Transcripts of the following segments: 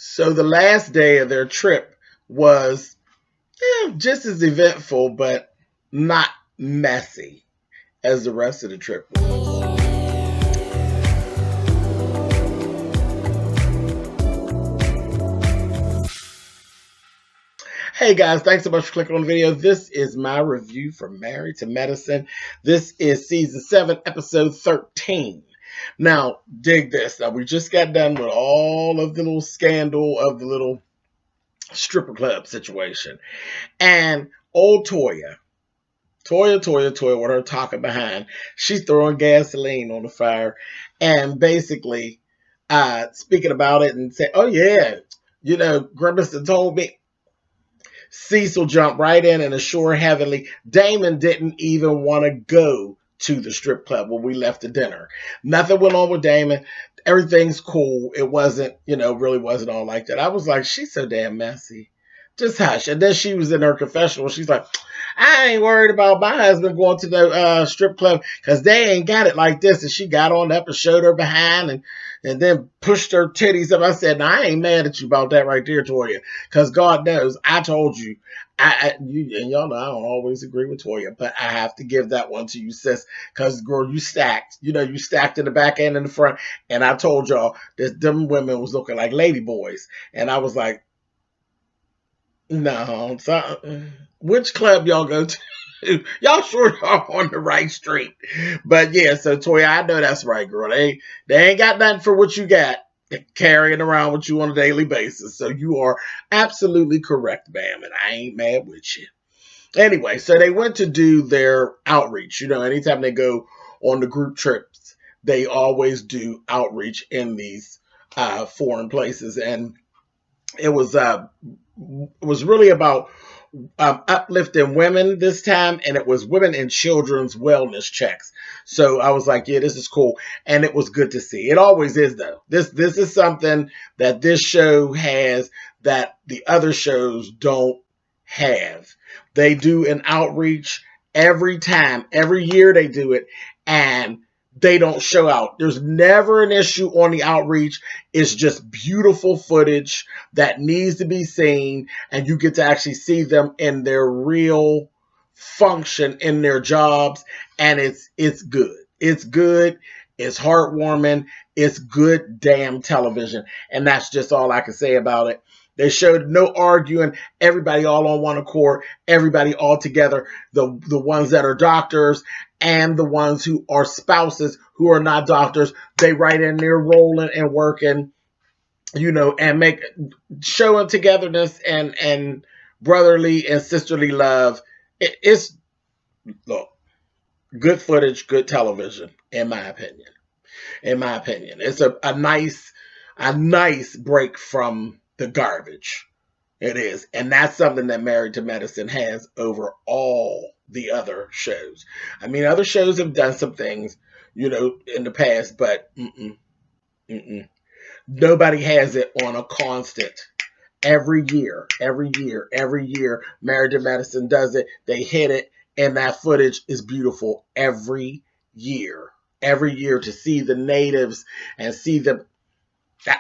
So the last day of their trip was just as eventful, but not messy as the rest of the trip was. Hey guys, thanks so much for clicking on the video. This is my review for Married to Medicine. This is season 7, episode 13. Now, dig this. Now, we just got done with all of the little scandal of the little stripper club situation. And old Toya with her talking behind, she's throwing gasoline on the fire and basically speaking about it and say, oh yeah, Grimison told me. Cecil jumped right in and assured heavily Damon didn't even want to go to the strip club when we left the dinner. Nothing went on with Damon. Everything's cool. It wasn't, really wasn't all like that. I was like, she's so damn messy. Just hush. And then she was in her confessional. She's like, I ain't worried about my husband going to the strip club because they ain't got it like this. And she got on up and showed her behind and then pushed her titties up. I said, I ain't mad at you about that right there, Toya, because God knows I told you. And y'all know I don't always agree with Toya, but I have to give that one to you, sis, because, girl, you stacked. You stacked in the back and in the front. And I told y'all that them women was looking like lady boys. And I was like, no. So, which club y'all go to? Y'all sure are on the right street. But yeah, so Toya, I know that's right, girl. They ain't got nothing for what you got carrying around with you on a daily basis. So you are absolutely correct, ma'am, and I ain't mad with you. Anyway, so they went to do their outreach. Anytime they go on the group trips, they always do outreach in these foreign places. And it was really about uplifting women this time, and it was women and children's wellness checks. So I was like, yeah, this is cool, and it was good to see. It always is, though. This is something that this show has that the other shows don't have. They do an outreach every time, every year they do it, and they don't show out. There's never an issue on the outreach. It's just beautiful footage that needs to be seen, and you get to actually see them in their real function in their jobs, and it's good. It's good. It's heartwarming. It's good damn television, and that's just all I can say about it. They showed no arguing, everybody all on one accord, everybody all together, the ones that are doctors and the ones who are spouses who are not doctors. They right in there rolling and working, and showing togetherness and brotherly and sisterly love. It's, look, good footage, good television, in my opinion. It's a nice break from the garbage. It is. And that's something that Married to Medicine has over all the other shows. I mean, other shows have done some things, in the past, but nobody has it on a constant. Every year, Married to Medicine does it. They hit it, and that footage is beautiful every year. Every year, to see the natives and see them.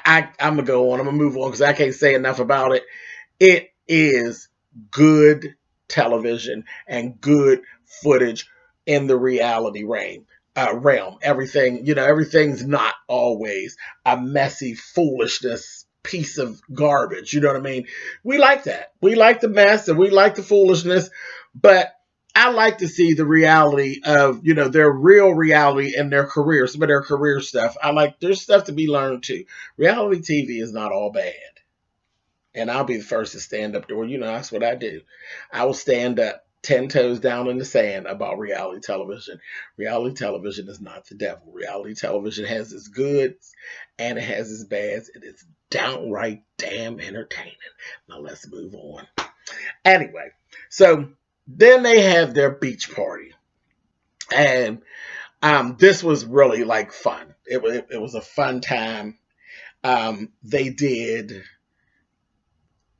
I'm going to go on. I'm going to move on because I can't say enough about it. It is good television and good footage in the reality realm. Everything's not always a messy foolishness piece of garbage. You know what I mean? We like that. We like the mess and we like the foolishness, but I like to see the reality of, their real reality in their career, some of their career stuff. There's stuff to be learned too. Reality TV is not all bad. And I'll be the first to stand up there. That's what I do. I will stand up 10 toes down in the sand about reality television. Reality television is not the devil. Reality television has its goods and it has its bads. And it's downright damn entertaining. Now let's move on. Anyway, so then they have their beach party. And this was really like fun. It was a fun time. They did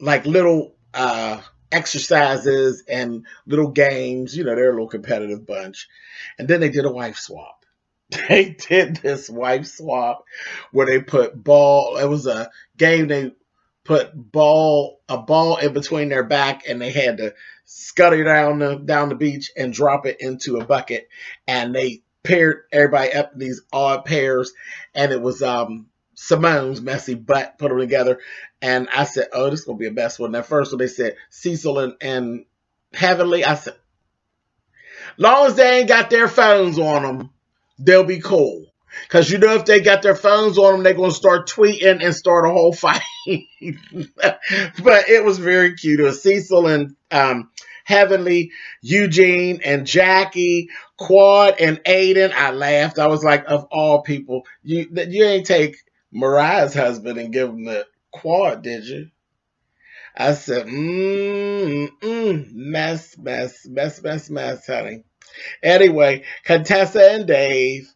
like little exercises and little games. They're a little competitive bunch. And then they did a wife swap. They did this wife swap where they put ball. It was a game put a ball in between their back, and they had to scuttle down the beach and drop it into a bucket, and they paired everybody up in these odd pairs, and it was Simone's messy butt put them together. And I said, oh, this is gonna be a best one. At first when they said Cecil and Heavenly, I said, long as they ain't got their phones on them, they'll be cool. Because you know, if they got their phones on them, they're going to start tweeting and start a whole fight. But it was very cute. It was Cecil and Heavenly, Eugene and Jackie, Quad and Aiden. I laughed. I was like, of all people, you ain't take Mariah's husband and give him the Quad, did you? I said, mess, honey. Anyway, Tessa and Dave,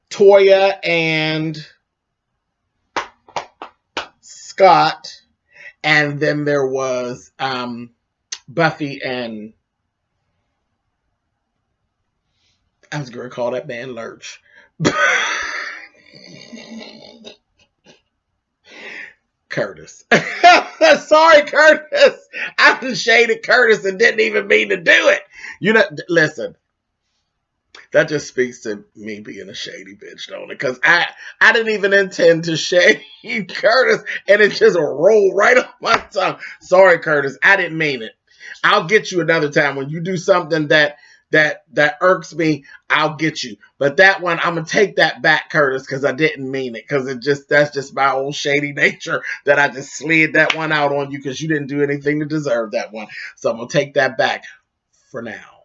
Toya and Scott, and then there was Buffy and I was going to call that man Lurch. Curtis. Sorry, Curtis. I shaded Curtis and didn't even mean to do it. You know, listen. That just speaks to me being a shady bitch, don't it? Because I didn't even intend to shade Curtis, and it just rolled right off my tongue. Sorry, Curtis. I didn't mean it. I'll get you another time when you do something that irks me. I'll get you. But that one, I'm gonna take that back, Curtis, because I didn't mean it. Because that's just my old shady nature that I just slid that one out on you because you didn't do anything to deserve that one. So I'm gonna take that back for now,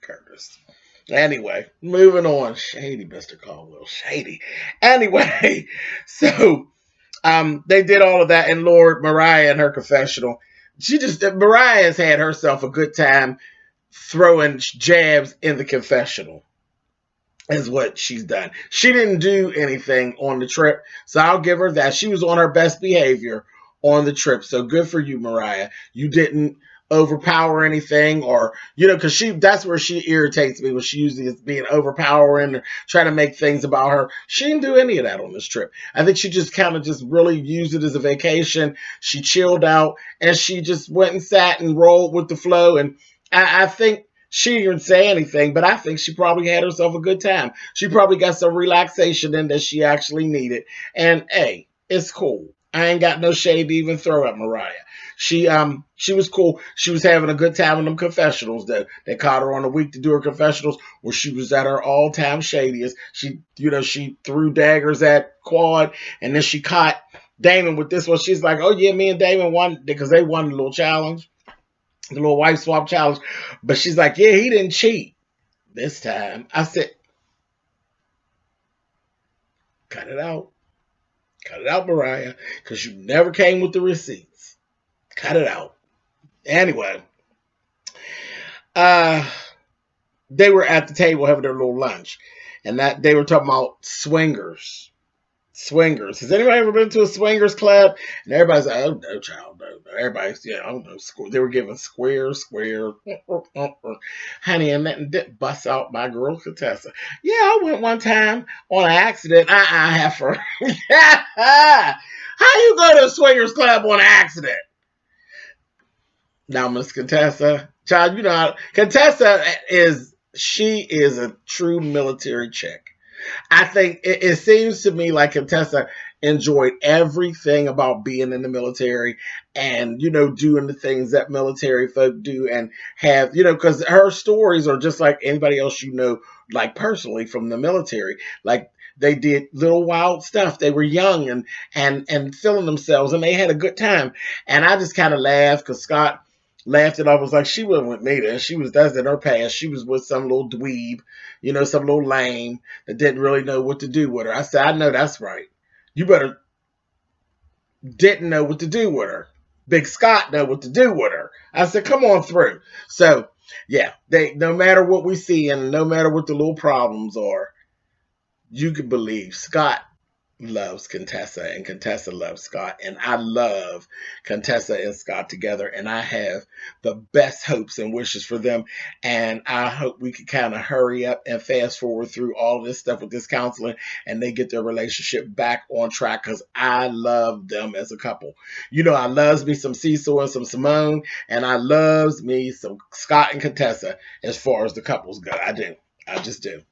Curtis. Anyway, moving on. Shady, Mr. Colwell. Shady. Anyway, so they did all of that, and Lord, Mariah in her confessional. Mariah has had herself a good time throwing jabs in the confessional is what she's done. She didn't do anything on the trip, so I'll give her that. She was on her best behavior on the trip, so good for you, Mariah. You didn't overpower anything, or because that's where she irritates me, when she usually is being overpowering or trying to make things about her. She didn't do any of that on this trip. I think she just kind of just really used it as a vacation. She chilled out and she just went and sat and rolled with the flow, and I think she didn't say anything, but I think she probably had herself a good time. She probably got some relaxation in that she actually needed. And hey, it's cool. I ain't got no shade to even throw at Mariah. She was cool. She was having a good time in them confessionals. They caught her on a week to do her confessionals where she was at her all-time shadiest. She threw daggers at Quad, and then she caught Damon with this one. She's like, oh yeah, me and Damon won because they won the little challenge. The little wife swap challenge. But she's like, yeah, he didn't cheat this time. I said, cut it out. Cut it out, Mariah, because you never came with the receipts. Cut it out. Anyway, they were at the table having their little lunch, and that they were talking about swingers. Swingers. Has anybody ever been to a swingers club? And everybody's like, oh no, child, no. Everybody's, I don't know. They were giving square. Honey, and that didn't bust out my girl, Tessa. Yeah, I went one time on an accident. Heifer. How you go to a swingers club on an accident? Now, Miss Contessa, child, Contessa is a true military chick. I think it seems to me like Tessa enjoyed everything about being in the military and, doing the things that military folk do and have, because her stories are just like anybody else, like personally from the military. Like they did little wild stuff. They were young and feeling themselves, and they had a good time. And I just kind of laughed because Scott laughed it off. Was like, she wasn't with me then. That's in her past. She was with some little dweeb, some little lame that didn't really know what to do with her. I said, I know that's right. You better didn't know what to do with her. Big Scott know what to do with her. I said, come on through. So yeah, no matter what we see and no matter what the little problems are, you can believe Scott loves Contessa and Contessa loves Scott. And I love Contessa and Scott together. And I have the best hopes and wishes for them. And I hope we can kind of hurry up and fast forward through all of this stuff with this counseling and they get their relationship back on track because I love them as a couple. You know, I loves me some Cecil and some Simone, and I loves me some Scott and Contessa as far as the couples go. I do. I just do.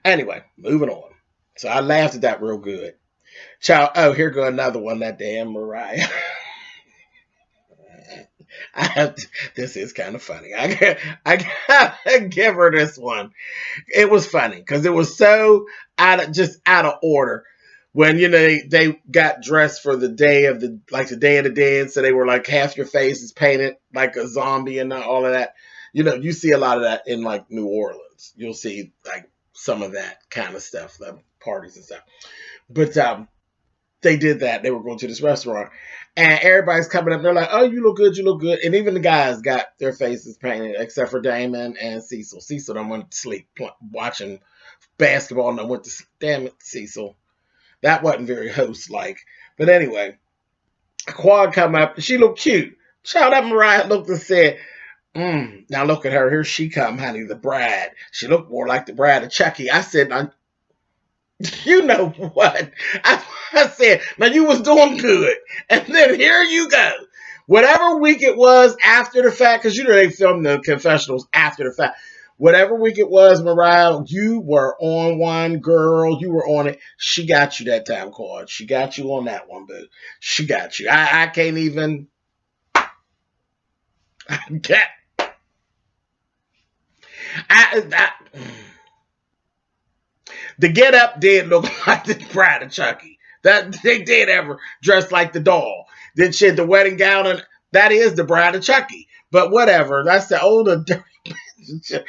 Anyway, moving on. So I laughed at that real good. Child, oh, here go another one, that damn Mariah. This is kind of funny. I gotta give her this one. It was funny because it was so out of order. When they got dressed for the day of the Day of the Dead, so they were like half your face is painted like a zombie and all of that. You see a lot of that in like New Orleans. You'll see like some of that kind of stuff, the parties and stuff. But they did that. They were going to this restaurant, and everybody's coming up. They're like, "Oh, you look good, you look good." And even the guys got their faces painted, except for Damon and Cecil. Cecil done went to sleep watching basketball, and I went to sleep. Damn it, Cecil. That wasn't very host-like. But anyway, Quad come up. She looked cute. Child, that Mariah looked and said, now look at her. Here she come, honey, the bride. She looked more like the bride of Chucky. I said, now, you know what? I said, now you was doing good. And then here you go. Whatever week it was after the fact, because they filmed the confessionals after the fact. Whatever week it was, Mariah, you were on one, girl. You were on it. She got you that time, Claude. She got you on that one, boo. She got you. I can't even get. The get up did look like the bride of Chucky. That they did ever dress like the doll. Then she had the wedding gown, and that is the bride of Chucky. But whatever. That's the older dirty.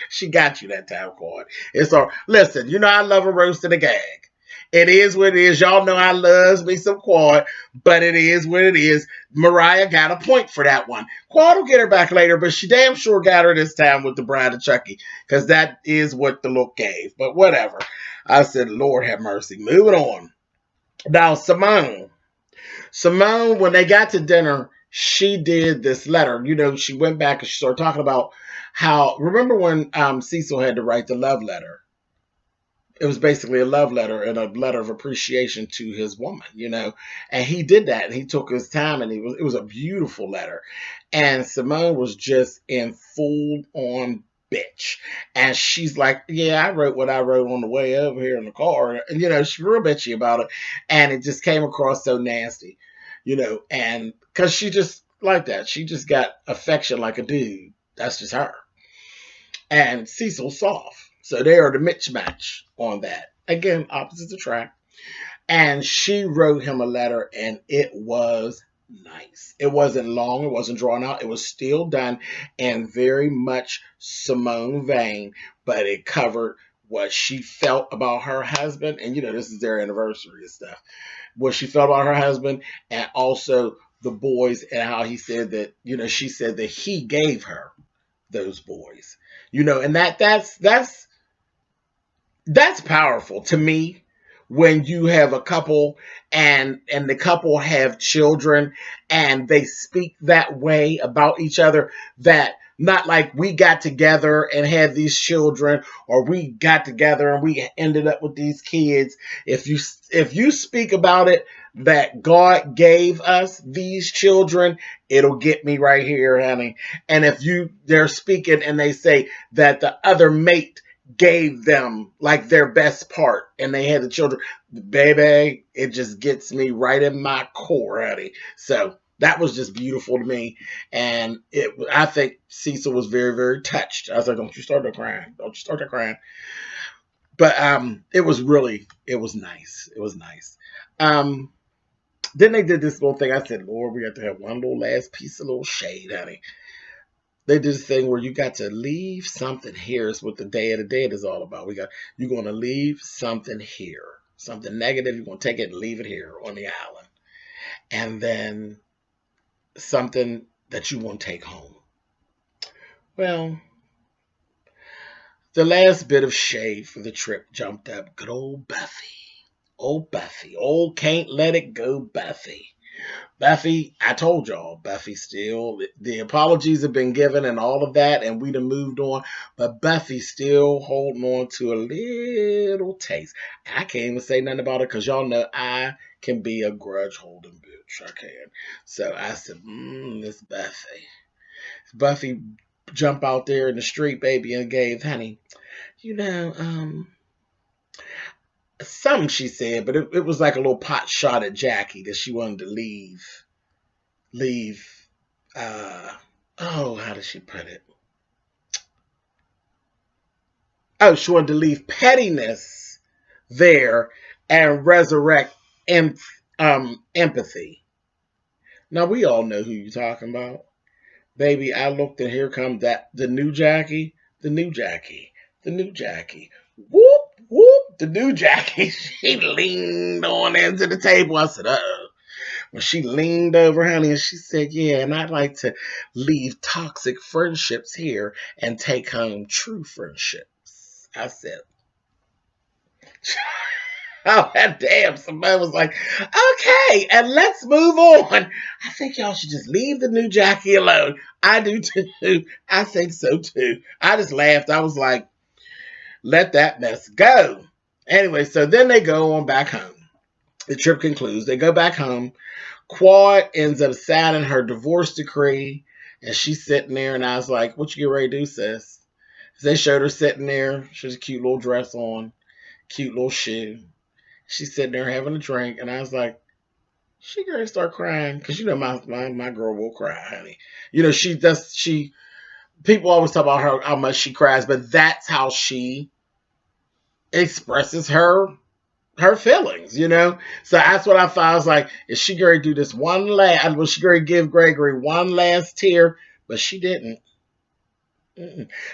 She got you that time, Claude. It's all. Listen, I love a roast and a gag. It is what it is. Y'all know I loves me some Quad, but it is what it is. Mariah got a point for that one. Quad will get her back later, but she damn sure got her this time with the bride of Chucky, because that is what the look gave. But whatever. I said, Lord have mercy. Moving on. Now, Simone, when they got to dinner, she did this letter. She went back and she started talking about how, remember when Cecil had to write the love letter? It was basically a love letter and a letter of appreciation to his woman, and he did that, and he took his time, and it was a beautiful letter. And Simone was just in full on bitch, and she's like, yeah, I wrote what I wrote on the way over here in the car, and she's real bitchy about it, and it just came across so nasty, and because she just like that, she just got affection like a dude. That's just her. And Cecil's soft. So they are the mismatch on that. Again, opposites attract. And she wrote him a letter, and it was nice. It wasn't long. It wasn't drawn out. It was still done in very much Simone vein, but it covered what she felt about her husband. And, this is their anniversary and stuff. What she felt about her husband, and also the boys, and how he said that, she said that he gave her those boys. And that's powerful to me, when you have a couple and the couple have children and they speak that way about each other, that not like we got together and had these children, or we got together and we ended up with these kids. If you speak about it that God gave us these children, it'll get me right here, honey. And if they're speaking and they say that the other mate gave them like their best part and they had the children, baby, it just gets me right in my core, honey. So that was just beautiful to me. And I think Cecil was very, very touched. I was like, don't you start to crying. Don't you start to crying. But it was nice. It was nice. Then they did this little thing. I said, Lord, we got to have one little last piece of little shade, honey. They did this thing where you got to leave something here. Is what the Day of the Dead is all about. You're going to leave something here. Something negative, you're going to take it and leave it here on the island. And then something that you want to take home. Well, the last bit of shade for the trip jumped up. Good old Buffy. Old Buffy. Old can't let it go Buffy. Buffy, I told y'all, Buffy still, the apologies have been given and all of that, and we'd have moved on, but Buffy still holding on to a little taste. I can't even say nothing about it because y'all know I can be a grudge holding bitch. I can. So I said, this Buffy. Buffy jump out there in the street, baby, and gave, honey, you know, something she said, but it was like a little pot shot at Jackie that she wanted to leave how did she put it? Oh, she wanted to leave pettiness there and resurrect empathy. Now we all know who you're talking about. Baby, I looked and here comes the new Jackie, the new Jackie, the new Jackie. Whoop, whoop, the new Jackie. She leaned on into the table. I said, uh-oh. When she leaned over, honey, and she said, yeah, and I'd like to leave toxic friendships here and take home true friendships. I said, oh, that damn. Somebody was like, okay, and let's move on. I think y'all should just leave the new Jackie alone. I do too. I think so too. I just laughed. I was like, let that mess go. Anyway, so then they go on back home. The trip concludes. They go back home. Quad ends up signing her divorce decree, and she's sitting there, and I was like, what you get ready to do, sis? They showed her sitting there. She has a cute little dress on, cute little shoe. She's sitting there having a drink, and I was like, she gonna start crying, because you know my girl will cry, honey. You know, people always talk about her, how much she cries, but that's how she expresses her feelings, you know? So that's what I thought. I was like, is she going to do this one last, was she going to give Gregory one last tear? But she didn't.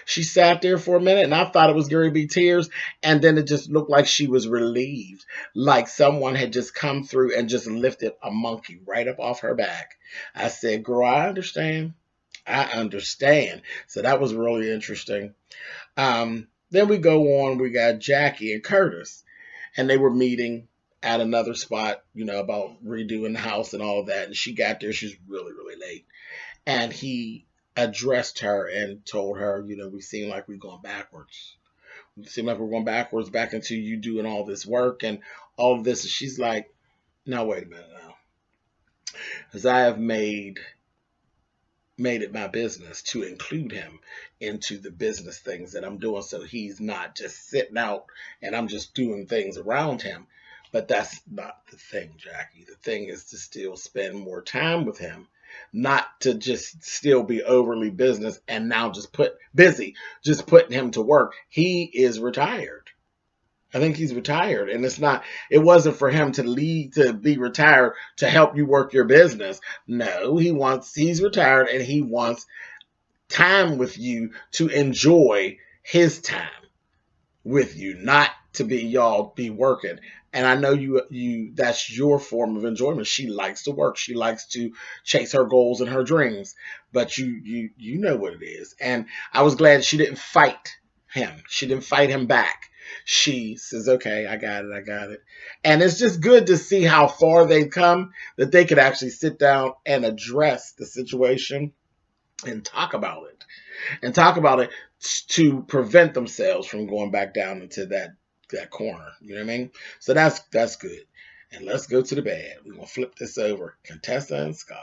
She sat there for a minute, and I thought it was going to be tears, and then it just looked like she was relieved, like someone had just come through and just lifted a monkey right up off her back. I said, girl, I understand. I understand. So that was really interesting. Then we go on, we got Jackie and Curtis, and they were meeting at another spot, you know, about redoing the house and all of that. And she got there, she's really, really late. And he addressed her and told her, you know, we seem like we're going backwards. We seem like we're going backwards back into you doing all this work and all of this. And she's like, no, wait a minute now. Because I have made it my business to include him into the business things that I'm doing, so he's not just sitting out and I'm just doing things around him. But that's not the thing, Jackie. The thing is to still spend more time with him, not to just still be overly business and now just putting him to work. He is retired. I think he's retired, and it wasn't for him to be retired to help you work your business. No, he's retired and he wants time with you to enjoy his time with you, not to be y'all be working. And I know that's your form of enjoyment. She likes to work. She likes to chase her goals and her dreams, but you know what it is. And I was glad she didn't fight him. She didn't fight him back. She says, okay, I got it. And it's just good to see how far they've come, that they could actually sit down and address the situation and talk about it to prevent themselves from going back down into that corner. You know what I mean? So that's good. And let's go to the bad. We're going to flip this over. Tessa and Scott.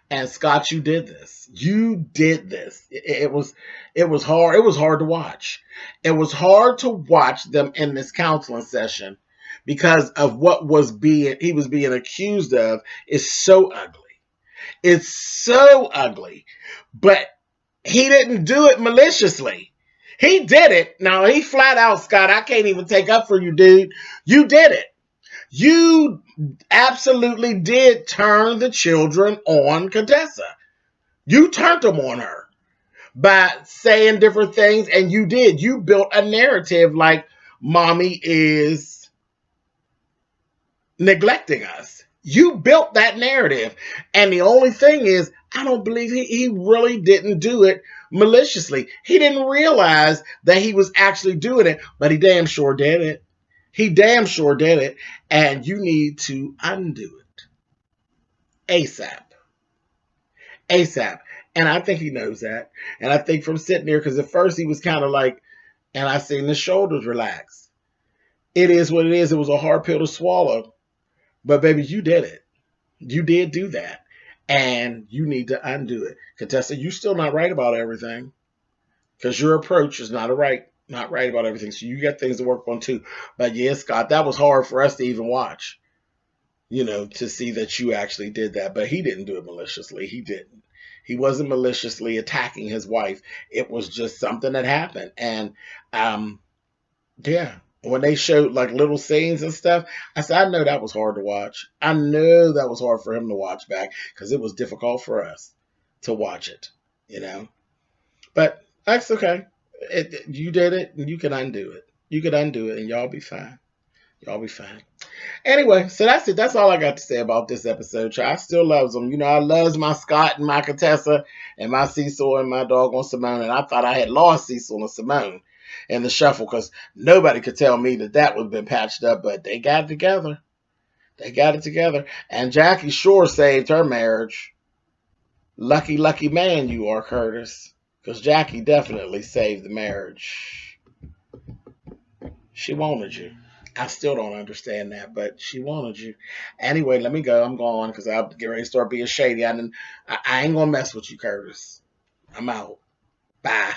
And Scott, you did this. It was hard. It was hard to watch. It was hard to watch them in this counseling session because of he was being accused of is so ugly. It's so ugly. But he didn't do it maliciously. He did it. Now he flat out, Scott, I can't even take up for you, dude. You did it. You absolutely did turn the children on Tessa. You turned them on her by saying different things, and you did. You built a narrative like mommy is neglecting us. You built that narrative. And the only thing is, I don't believe he really didn't do it maliciously. He didn't realize that he was actually doing it, but he damn sure did it. He damn sure did it. And you need to undo it ASAP. ASAP. And I think he knows that. And I think from sitting there, because at first he was kind of like, and I seen his shoulders relax. It is what it is. It was a hard pill to swallow. But baby, you did it. You did do that. And you need to undo it. Contessa, you're still not right about everything. Because your approach is not right about everything. So you got things to work on too. But yeah, Scott, that was hard for us to even watch. To see that you actually did that. But he didn't do it maliciously. He didn't. He wasn't maliciously attacking his wife. It was just something that happened. And yeah, when they showed like little scenes and stuff, I said, I know that was hard to watch. I know that was hard for him to watch back because it was difficult for us to watch it. But that's okay. You did it, and you can undo it. You can undo it, and y'all be fine. Y'all be fine. Anyway, so that's it. That's all I got to say about this episode. I still loves them. I loves my Scott and my Contessa and my Cecil and my dog on Simone. And I thought I had lost Cecil and Simone in the shuffle because nobody could tell me that would have been patched up. But they got it together. They got it together. And Jackie sure saved her marriage. Lucky, lucky man you are, Curtis. Because Jackie definitely saved the marriage. She wanted you. I still don't understand that, but she wanted you. Anyway, let me go. I'm going because I'll get ready to start being shady. I ain't going to mess with you, Curtis. I'm out. Bye.